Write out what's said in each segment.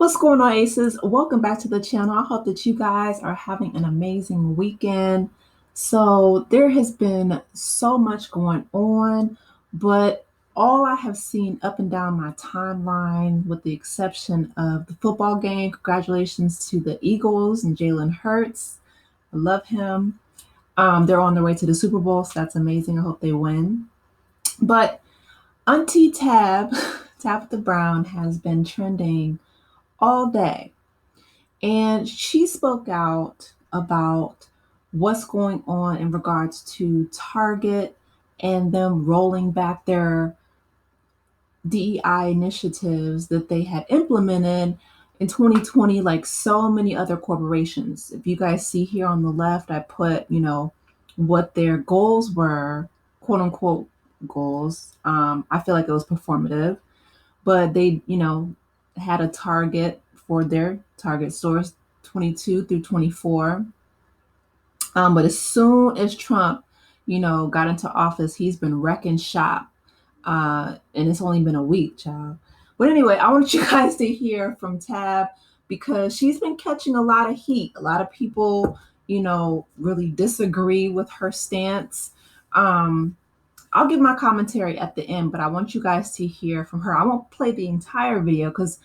What's going on, Aces? Welcome back to the channel. I hope that you guys are having an amazing weekend. So, there has been so much going on, but all I have seen up and down my timeline, with the exception of the football game, congratulations to the Eagles and Jalen Hurts. I love him. They're on their way to the Super Bowl, so that's amazing. I hope they win. But Auntie Tabitha Brown, has been trending all day. And she spoke out about what's going on in regards to Target and them rolling back their DEI initiatives that they had implemented in 2020, like so many other corporations. If you guys see here on the left, I put, what their goals were, quote unquote goals. I feel like it was performative, but they, had a target for their target stores 22 through 24. But as soon as Trump, got into office, he's been wrecking shop. And it's only been a week, child. But anyway, I want you guys to hear from Tab because she's been catching a lot of heat. A lot of people, really disagree with her stance. Um, I'll give my commentary at the end, but I want you guys to hear from her. I won't play the entire video because,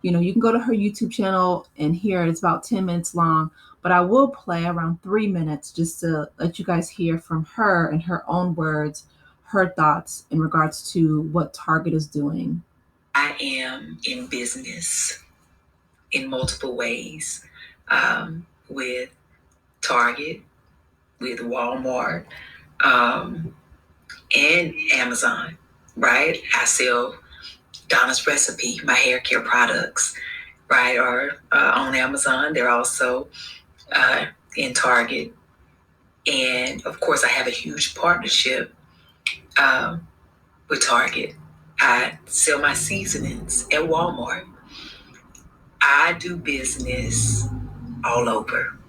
you can go to her YouTube channel and hear it. It's about 10 minutes long, but I will play around 3 minutes just to let you guys hear from her in her own words, her thoughts in regards to what Target is doing. I am in business in multiple ways with Target, with Walmart, and Amazon, right? I sell Donna's Recipe, my hair care products, right, are on Amazon. They're also in Target. And of course, I have a huge partnership with Target. I sell my seasonings at Walmart. I do business all over,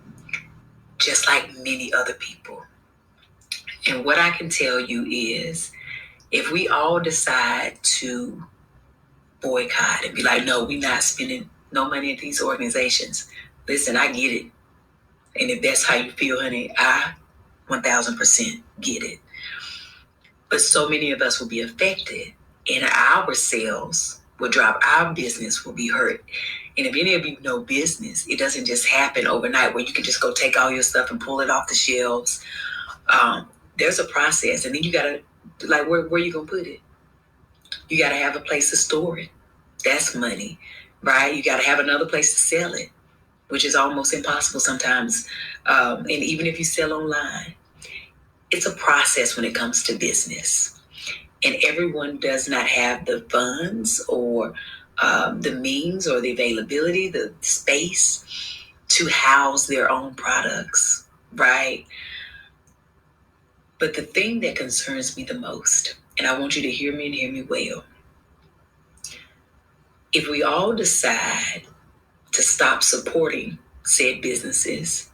just like many other people. And what I can tell you is if we all decide to boycott and be like, no, we're not spending no money at these organizations. Listen, I get it. And if that's how you feel, honey, I 1000% get it. But so many of us will be affected and our sales will drop. Our business will be hurt. And if any of you know business, it doesn't just happen overnight where you can just go take all your stuff and pull it off the shelves. There's a process. And then you got to, like, where you going to put it? You got to have a place to store it. That's money, right? You got to have another place to sell it, which is almost impossible sometimes. And even if you sell online, it's a process when it comes to business. And everyone does not have the funds or the means or the availability, the space to house their own products, right? But the thing that concerns me the most, and I want you to hear me and hear me well, if we all decide to stop supporting said businesses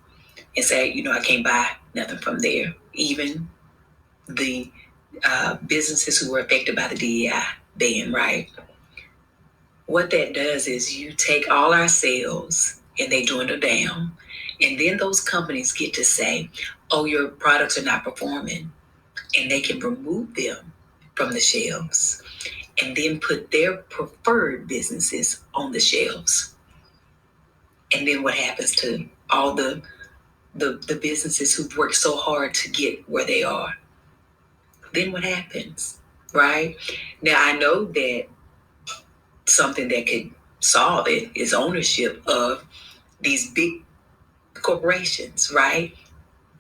and say, I can't buy nothing from there, even the businesses who were affected by the DEI ban, right? What that does is you take all our sales and they dwindle down. And then those companies get to say, oh, your products are not performing. And they can remove them from the shelves and then put their preferred businesses on the shelves. And then what happens to all the businesses who've worked so hard to get where they are? Then what happens, right? Now, I know that something that could solve it is ownership of these big corporations, right?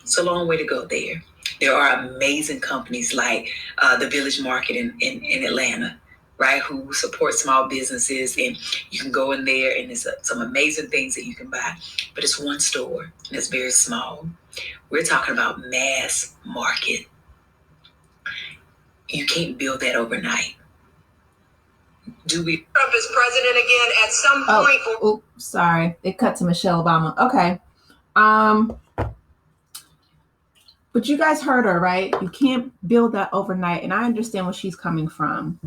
It's a long way to go there. There are amazing companies like the Village Market in Atlanta, right, who support small businesses, and you can go in there and there's some amazing things that you can buy, but it's one store and it's very small. We're talking about mass market. You can't build that overnight. Trump is president again at some point? Sorry. It cut to Michelle Obama. Okay. But you guys heard her, right? You can't build that overnight. And I understand where she's coming from.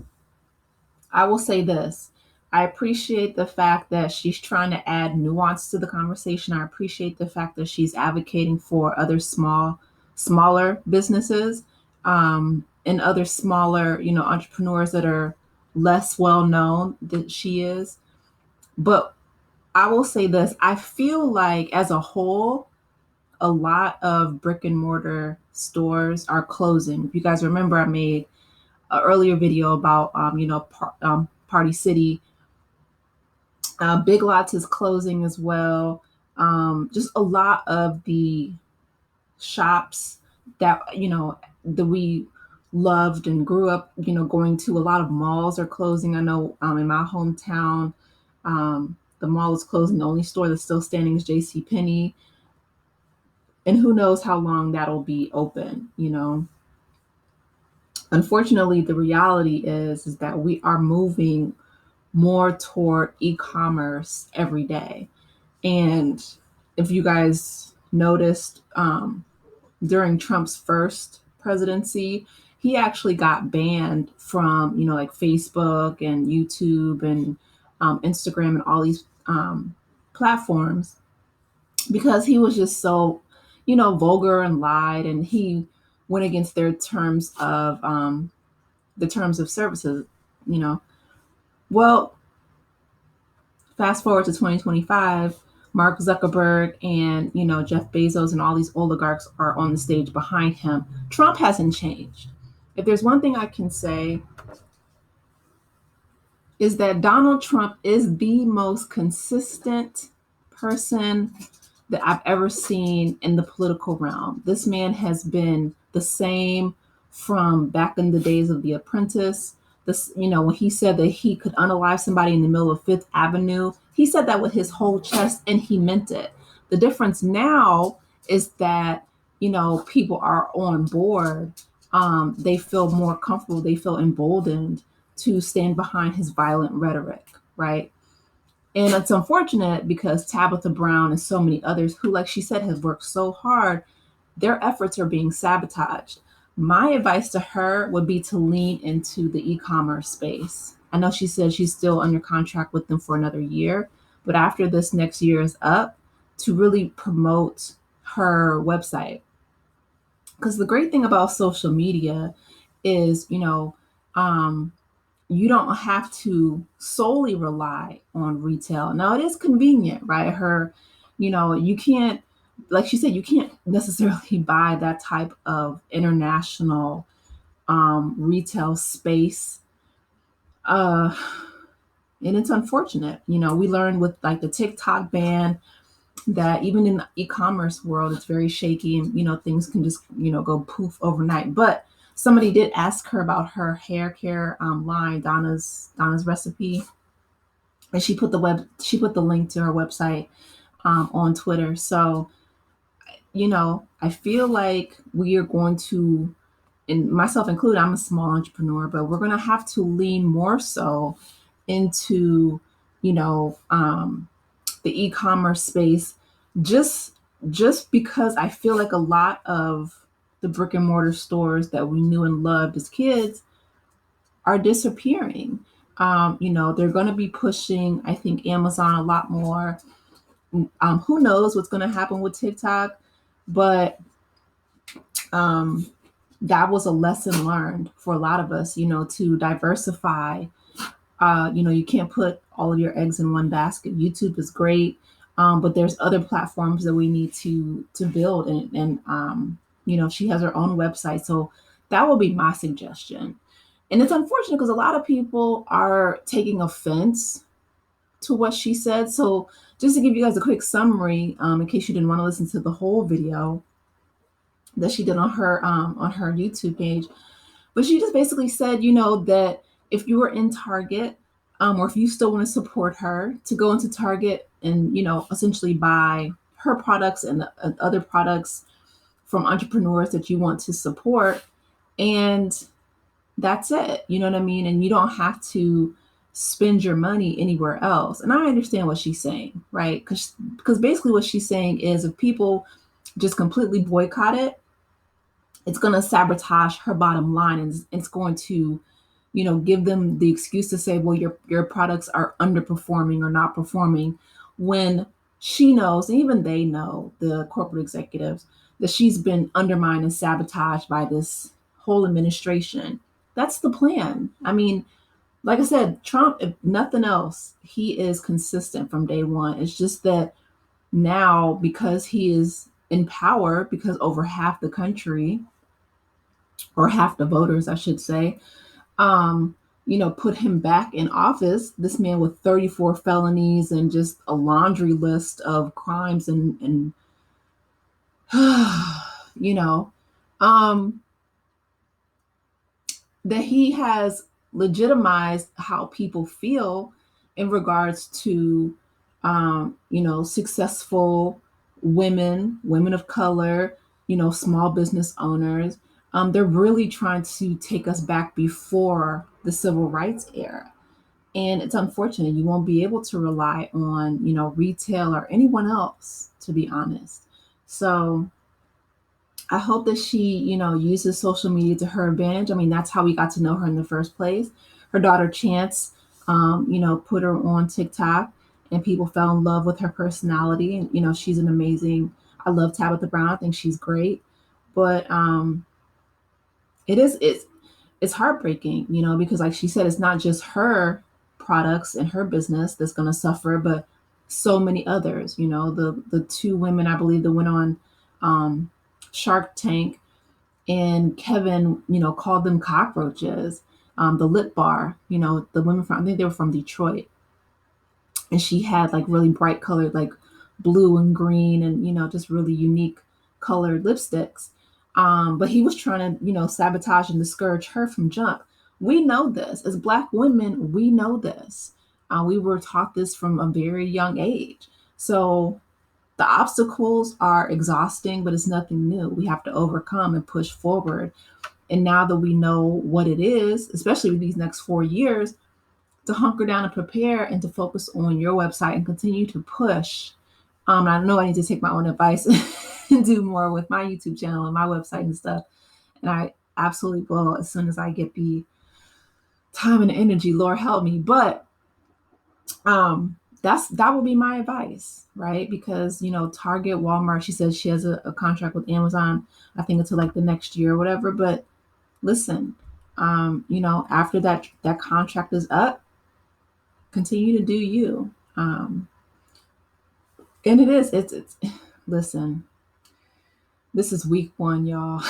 I will say this. I appreciate the fact that she's trying to add nuance to the conversation. I appreciate the fact that she's advocating for other smaller businesses, and other smaller, entrepreneurs that are less well known than she is. But I will say this: I feel like, as a whole, a lot of brick and mortar stores are closing. If you guys remember, I made an earlier video about, Party City. Big Lots is closing as well. Just a lot of the shops that, that we loved and grew up, going to. A lot of malls are closing. I know, in my hometown, the mall is closing. The only store that's still standing is J.C. Penney, and who knows how long that'll be open. Unfortunately, the reality is that we are moving more toward e-commerce every day. And if you guys noticed, during Trump's first presidency, he actually got banned from, like Facebook and YouTube and, Instagram and all these, platforms, because he was just so, vulgar and lied, and he went against their terms of, the terms of services. You know, well, fast forward to 2025, Mark Zuckerberg and, Jeff Bezos and all these oligarchs are on the stage behind him. Trump hasn't changed. If there's one thing I can say, is that Donald Trump is the most consistent person that I've ever seen in the political realm. This man has been the same from back in the days of The Apprentice. This, when he said that he could unalive somebody in the middle of Fifth Avenue, he said that with his whole chest and he meant it. The difference now is that, people are on board. They feel more comfortable. They feel emboldened to stand behind his violent rhetoric, right? And it's unfortunate because Tabitha Brown and so many others who, like she said, have worked so hard, their efforts are being sabotaged. My advice to her would be to lean into the e-commerce space. I know she said she's still under contract with them for another year, but after this next year is up, to really promote her website. Because the great thing about social media is, you don't have to solely rely on retail. Now, it is convenient, right? You can't, like she said, you can't necessarily buy that type of international, retail space. Uh, and it's unfortunate. We learned with like the TikTok ban that even in the e-commerce world, it's very shaky, and things can just go poof overnight. But somebody did ask her about her hair care, line, Donna's recipe, and she put the link to her website, on Twitter. So I feel like we are going to, and myself included, I'm a small entrepreneur, but we're going to have to lean more so into, you know, um, the e-commerce space, just just because I feel like a lot of the brick and mortar stores that we knew and loved as kids are disappearing. They're going to be pushing, I think, Amazon a lot more. Who knows what's going to happen with TikTok, but um, that was a lesson learned for a lot of us, to diversify. You can't put all of your eggs in one basket. YouTube is great, but there's other platforms that we need to build, and she has her own website, so that will be my suggestion. And it's unfortunate because a lot of people are taking offense to what she said. So just to give you guys a quick summary, in case you didn't want to listen to the whole video that she did on her YouTube page, but she just basically said, that if you were in Target, or if you still want to support her, to go into Target and, essentially buy her products and the other products from entrepreneurs that you want to support. And that's it. You know what I mean? And you don't have to spend your money anywhere else. And I understand what she's saying, right? Because basically what she's saying is, if people just completely boycott it, it's going to sabotage her bottom line, and it's going to give them the excuse to say, well, your products are underperforming or not performing, when she knows, and even they know, the corporate executives, that she's been undermined and sabotaged by this whole administration. That's the plan. I mean, like I said, Trump, if nothing else, he is consistent from day one. It's just that now, because he is in power, because over half the country, or half the voters, I should say, um, put him back in office. This man with 34 felonies and just a laundry list of crimes and you know, um, that he has legitimized how people feel in regards to, successful women of color, small business owners. They're really trying to take us back before the civil rights era. And it's unfortunate you won't be able to rely on, retail or anyone else, to be honest. So I hope that she, uses social media to her advantage. I mean, that's how we got to know her in the first place. Her daughter Chance, put her on TikTok, and people fell in love with her personality. And she's an amazing. I love Tabitha Brown. I think she's great, but it's heartbreaking, because like she said, it's not just her products and her business that's going to suffer, but so many others. The two women, I believe, that went on um, Shark Tank, and Kevin, called them cockroaches. The Lip Bar, the women from, I think they were from Detroit, and she had like really bright colored, like blue and green, and just really unique colored lipsticks. But he was trying to, sabotage and discourage her from jump. We know this as Black women. We know this. We were taught this from a very young age. So the obstacles are exhausting, but it's nothing new. We have to overcome and push forward. And now that we know what it is, especially with these next 4 years, to hunker down and prepare and to focus on your website and continue to push. I know I need to take my own advice and do more with my YouTube channel and my website and stuff. And I absolutely will as soon as I get the time and energy. Lord help me. But that would be my advice, right? Because Target, Walmart, she says she has a contract with Amazon, I think until like the next year or whatever. But listen, after that contract is up, continue to do you. And it's listen, this is week one, y'all.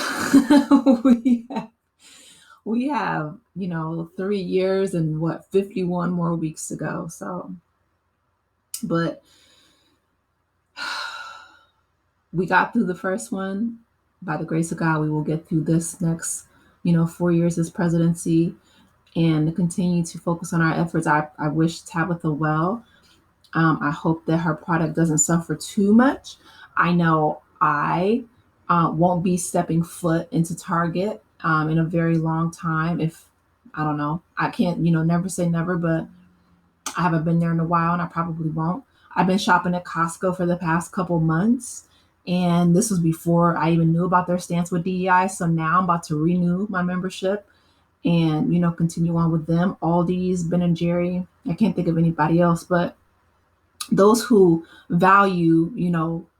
we have, we have 3 years and what, 51 more weeks to go. So, but we got through the first one. By the grace of God, we will get through this next 4 years as presidency, and continue to focus on our efforts. I wish Tabitha well. I hope that her product doesn't suffer too much. I know I won't be stepping foot into Target in a very long time. If I don't know, I can't, never say never, but I haven't been there in a while, and I probably won't. I've been shopping at Costco for the past couple months, and this was before I even knew about their stance with DEI. So now I'm about to renew my membership and continue on with them. Aldi's, Ben and Jerry. I can't think of anybody else, but those who value,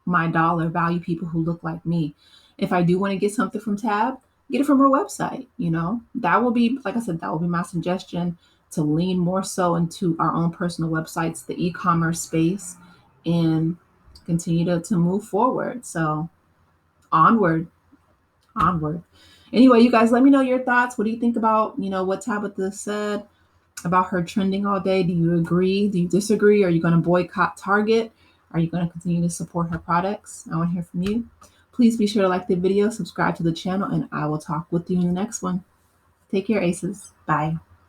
my dollar, value people who look like me. If I do want to get something from Tab, get it from her website. That will be, like I said, that will be my suggestion, to lean more so into our own personal websites, the e-commerce space, and continue to move forward. So onward, onward. Anyway, you guys, let me know your thoughts. What do you think about, what Tabitha said about her trending all day? Do you agree? Do you disagree? Are you going to boycott Target? Are you going to continue to support her products? I want to hear from you. Please be sure to like the video, subscribe to the channel, and I will talk with you in the next one. Take care, Aces. Bye.